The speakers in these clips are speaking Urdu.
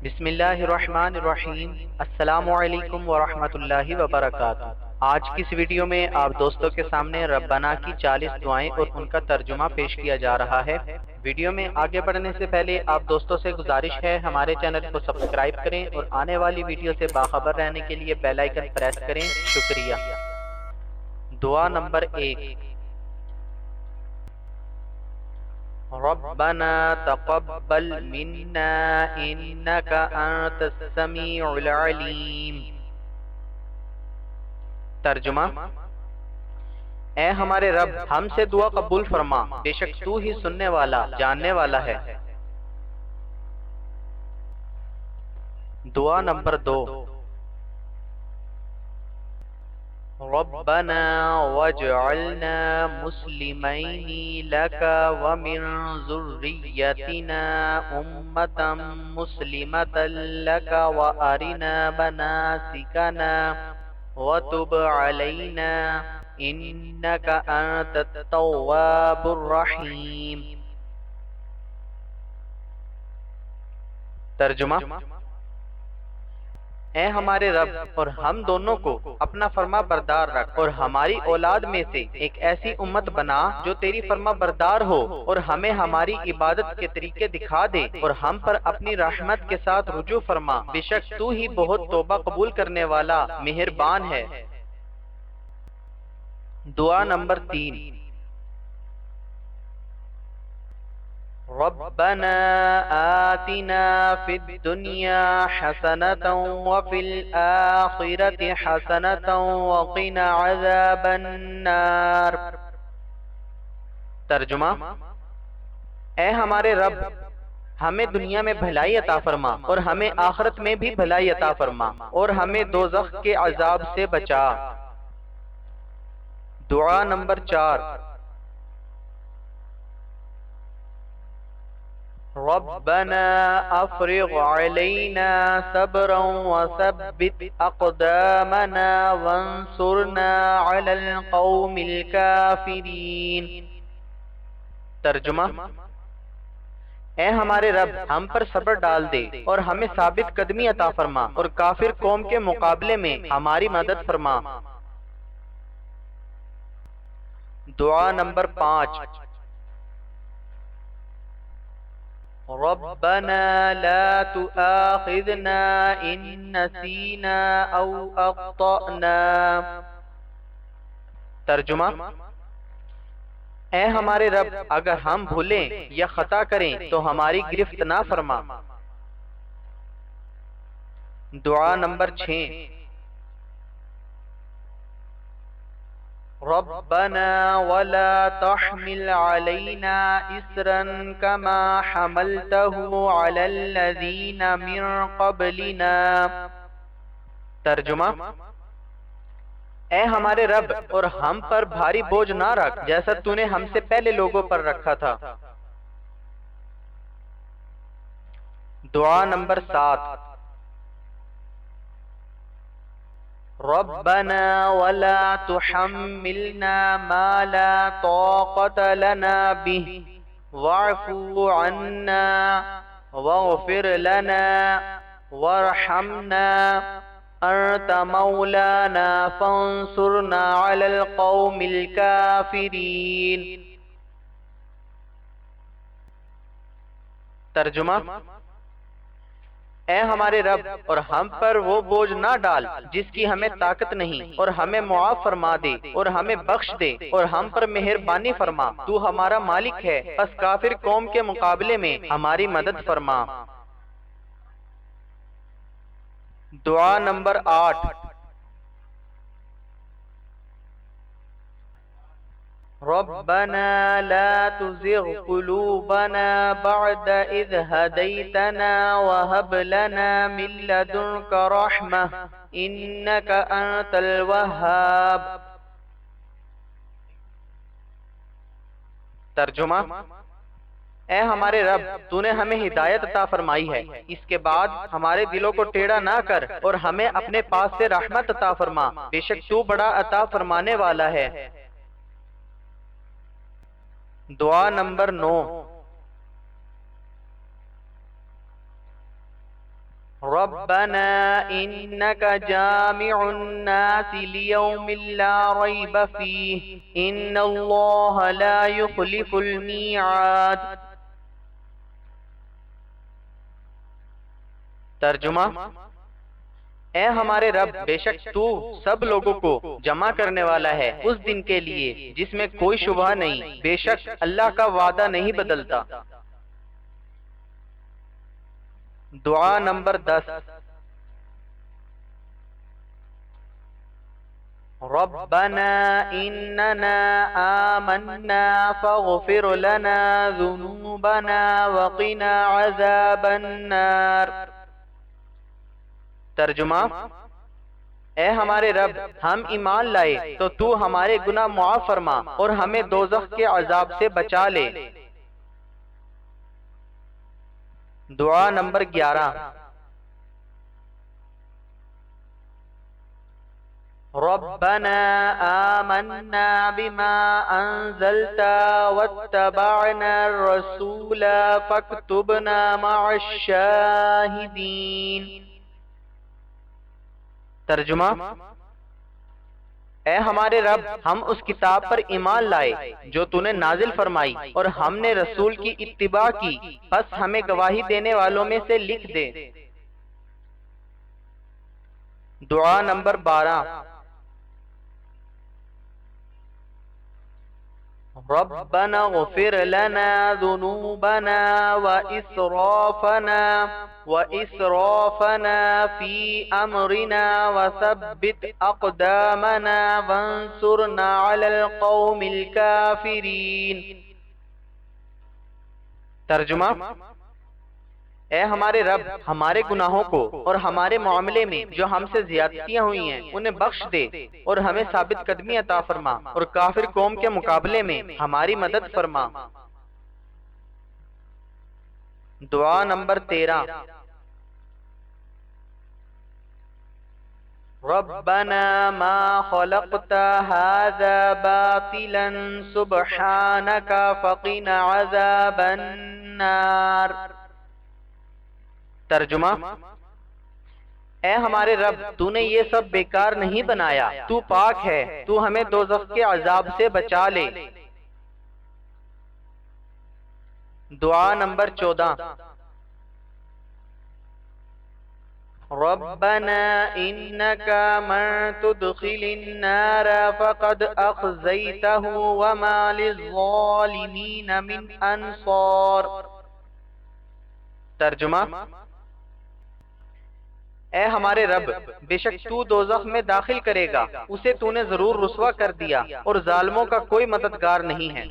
بسم اللہ الرحمن الرحیم۔ السلام علیکم ورحمۃ اللہ وبرکاتہ۔ آج کی اس ویڈیو میں آپ دوستوں کے سامنے ربنا کی 40 دعائیں اور ان کا ترجمہ پیش کیا جا رہا ہے۔ ویڈیو میں آگے بڑھنے سے پہلے آپ دوستوں سے گزارش ہے ہمارے چینل کو سبسکرائب کریں اور آنے والی ویڈیو سے باخبر رہنے کے لیے بیل آئیکن پریس کریں۔ شکریہ۔ دعا نمبر 1، ربنا تقبل منا انك انت السميع العليم۔ ترجمہ: اے ہمارے رب، ہم سے دعا قبول فرما، بے شک تو ہی سننے والا، جاننے والا ہے۔ دعا نمبر 2، ربنا واجعلنا مسلمين لك ومن ذريتنا أمة مسلمة لك وأرنا مناسكنا وتب علينا إنك أنت التواب الرحيم۔ ترجمہ: اے ہمارے رب، اور ہم دونوں کو اپنا فرما بردار رکھ اور ہماری اولاد میں سے ایک ایسی امت بنا جو تیری فرما بردار ہو، اور ہمیں ہماری عبادت کے طریقے دکھا دے اور ہم پر اپنی رحمت کے ساتھ رجوع فرما، بے شک تو ہی بہت توبہ قبول کرنے والا مہربان ہے۔ دعا نمبر 3، ربنا آتنا في الدنيا حسنة وفي الآخرة حسنة وقنا عذاب النار۔ ترجمہ: اے ہمارے رب، ہمیں دنیا میں بھلائی عطا فرما اور ہمیں آخرت میں بھی بھلائی عطا فرما اور ہمیں دوزخ کے عذاب سے بچا۔ دعا نمبر 4، ربنا افرغ علينا صبرا وثبت اقدامنا وانصرنا على القوم الكافرين۔ ترجمہ: اے ہمارے رب، ہم پر صبر ڈال دے اور ہمیں ثابت قدمی عطا فرما اور کافر قوم کے مقابلے میں ہماری مدد فرما۔ دعا نمبر 5، ربنا لا تؤاخذنا إن نسينا أو أخطأنا۔ ترجمہ: اے ہمارے رب، اگر ہم بھولیں یا خطا کریں تو ہماری گرفت نہ فرما۔ دعا نمبر 6، ربنا ولا تحمل علينا إصرا كما حملته على الذين من قبلنا۔ ترجمہ: اے ہمارے رب، اور ہم پر بھاری بوجھ نہ رکھ جیسا تو نے ہم سے پہلے لوگوں پر رکھا تھا۔ دعا نمبر 7، ربنا ولا تحملنا ما لا طاقة لنا به واعف عنا واغفر لنا وارحمنا أنت مولانا فانصرنا على القوم الكافرين۔ ترجمہ: اے ہمارے رب، اور ہم پر وہ بوجھ نہ ڈال جس کی ہمیں طاقت نہیں، اور ہمیں معاف فرما دے اور ہمیں بخش دے اور ہم پر مہربانی فرما، تو ہمارا مالک ہے، پس کافر قوم کے مقابلے میں ہماری مدد فرما۔ دعا نمبر 8، ربنا لا تزغ قلوبنا بعد إذ هديتنا وهب لنا من لدنك رحمة إنك أنت الوهاب۔ ترجمہ: اے ہمارے رب، تو نے ہمیں ہدایت عطا فرمائی ہے، اس کے بعد ہمارے دلوں کو ٹیڑھا نہ کر اور ہمیں اپنے پاس سے رحمت عطا فرما، بے شک تو بڑا عطا فرمانے والا ہے۔ دعا نمبر 9، ربنا إنك جامع الناس ليوم لا ريب فيه إن الله لا يخلف الميعاد۔ ترجمہ: اے ہمارے رب، بے شک تو سب لوگوں کو جمع کرنے والا ہے اس دن کے لیے جس میں کوئی شبہ نہیں، بے شک اللہ کا وعدہ نہیں بدلتا۔ دعا نمبر 10۔ ربنا اننا آمنا فاغفر لنا ذنوبنا وقنا عذاب النار۔ ترجمہ: اے ہمارے رب، ہم ایمان لائے تو تو ہمارے گناہ معاف فرما اور ہمیں دوزخ کے عذاب سے بچا لے۔ دعا نمبر 11۔ ربنا آمنا بما انزلت واتبعنا الرسول فاكتبنا مع الشاہدین۔ ترجمہ: اے ہمارے رب، ہم اس کتاب پر ایمان لائے جو تو نے نازل فرمائی اور ہم نے رسول کی اتباع کی، پس ہمیں گواہی دینے والوں میں سے لکھ دے۔ دعا نمبر 12۔ ربنا اغفر لنا ذنوبنا وإسرافنا في أمرنا وثبت أقدامنا وانصرنا على القوم الكافرين۔ ترجمہ: اے ہمارے رب، ہمارے گناہوں کو اور ہمارے معاملے میں جو ہم سے زیادتیاں ہوئی ہیں انہیں بخش دے اور ہمیں ثابت قدمی عطا فرما اور کافر قوم کے مقابلے میں ہماری مدد فرما۔ دعا نمبر 13۔ ربنا ما خلقت هذا باطلا سبحانك فقنا عذاب النار۔ ترجمہ: اے ہمارے رب، تو نے یہ سب بیکار نہیں بنایا، تو پاک ہے، تو ہمیں دوزخ کے عذاب سے بچا لے۔ دعا نمبر 14۔ ربنا انك من تدخل النار فقد اخزيته وما للظالمين من انصار۔ ترجمہ: اے ہمارے رب، بے شک تو دوزخ میں داخل کرے گا، اسے تو نے ضرور رسوا کر دیا اور ظالموں کا کوئی مددگار نہیں ہے۔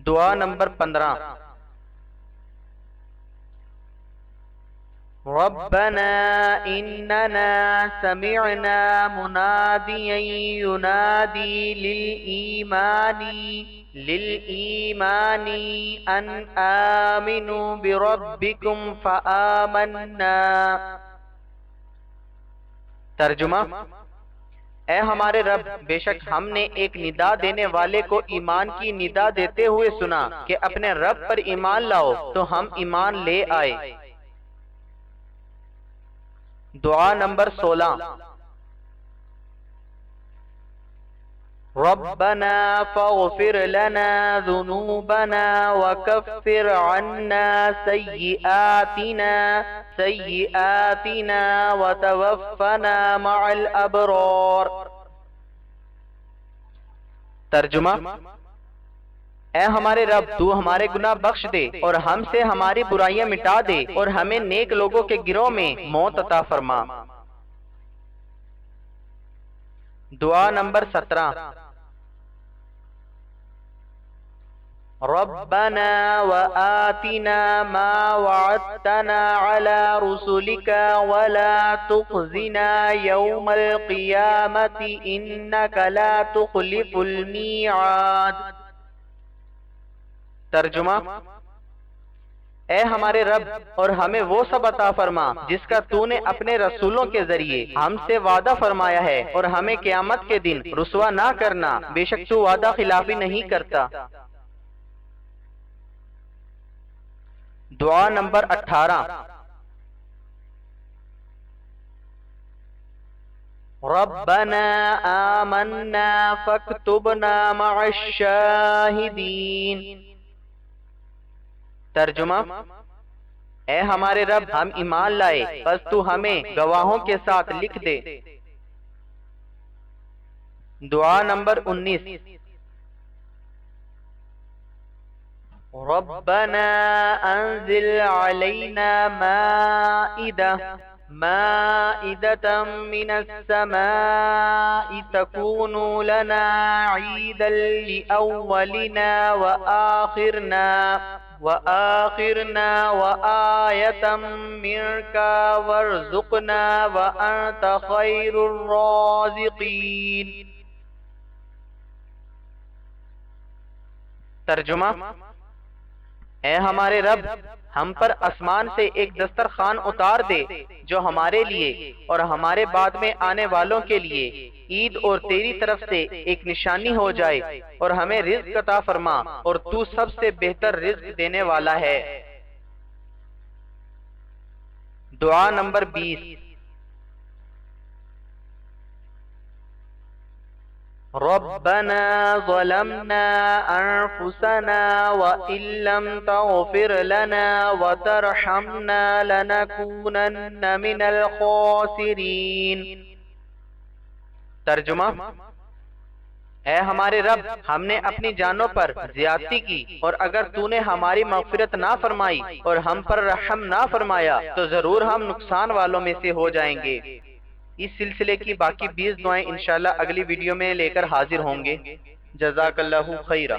دعا نمبر 15۔ ربنا اننا سمعنا مناديا ينادي للإيمان ان آمنوا بربكم فآمنا۔ ترجمہ: اے ہمارے رب، بے شک ہم نے ایک ندا دینے والے کو ایمان کی ندا دیتے ہوئے سنا کہ اپنے رب پر ایمان لاؤ، تو ہم ایمان لے آئے۔ دعا نمبر 16۔ ربنا فاغفر لنا ذنوبنا وكفر عنا سيئاتنا وتوفنا مع الأبرار۔ ترجمہ: اے ہمارے رب، تو ہمارے گناہ بخش دے اور ہم سے ہماری برائیاں مٹا دے اور ہمیں نیک لوگوں کے گروہ میں موت عطا فرما۔ دعا نمبر 17۔ ربنا وآتنا ما وعدتنا على رسلك ولا تخزنا يوم القيامة إنك لا تخلف الميعاد۔ ترجمہ: اے ہمارے رب، اور ہمیں وہ سب عطا فرما جس کا تو نے اپنے رسولوں کے ذریعے ہم سے وعدہ فرمایا ہے، اور ہمیں قیامت کے دن رسوا نہ کرنا، بے شک تو وعدہ خلافی نہیں کرتا۔ دعا نمبر 18، ربنا آمنا فاکتبنا مع الشاہدین۔ ترجمہ: اے ہمارے رب، ہم ایمان لائے، بس تو ہمیں گواہوں کے ساتھ لکھ دے۔ دعا نمبر 19، ربنا انزل علینا مائدة من السماء تكون لنا عيدا لأولنا وآخرنا وآية منك وارزقنا وأنت خير الرازقين۔ ترجمہ: اے ہمارے رب، ہم پر آسمان سے ایک دسترخوان اتار دے جو ہمارے لیے اور ہمارے بعد میں آنے والوں کے لیے عید اور تیری طرف سے ایک نشانی ہو جائے، اور ہمیں رزق عطا فرما، اور تو سب سے بہتر رزق دینے والا ہے۔ دعا نمبر 20، ربنا ظلمنا انفسنا وان لم تغفر لنا وترحمنا لنكونن من الخاسرین۔ ترجمہ: اے ہمارے رب، ہم نے اپنی جانوں پر زیادتی کی، اور اگر تو نے ہماری مغفرت نہ فرمائی اور ہم پر رحم نہ فرمایا تو ضرور ہم نقصان والوں میں سے ہو جائیں گے۔ اس سلسلے کی باقی 20 دعائیں انشاءاللہ اگلی ویڈیو میں لے کر حاضر ہوں گے۔ جزاک اللہ خیرہ۔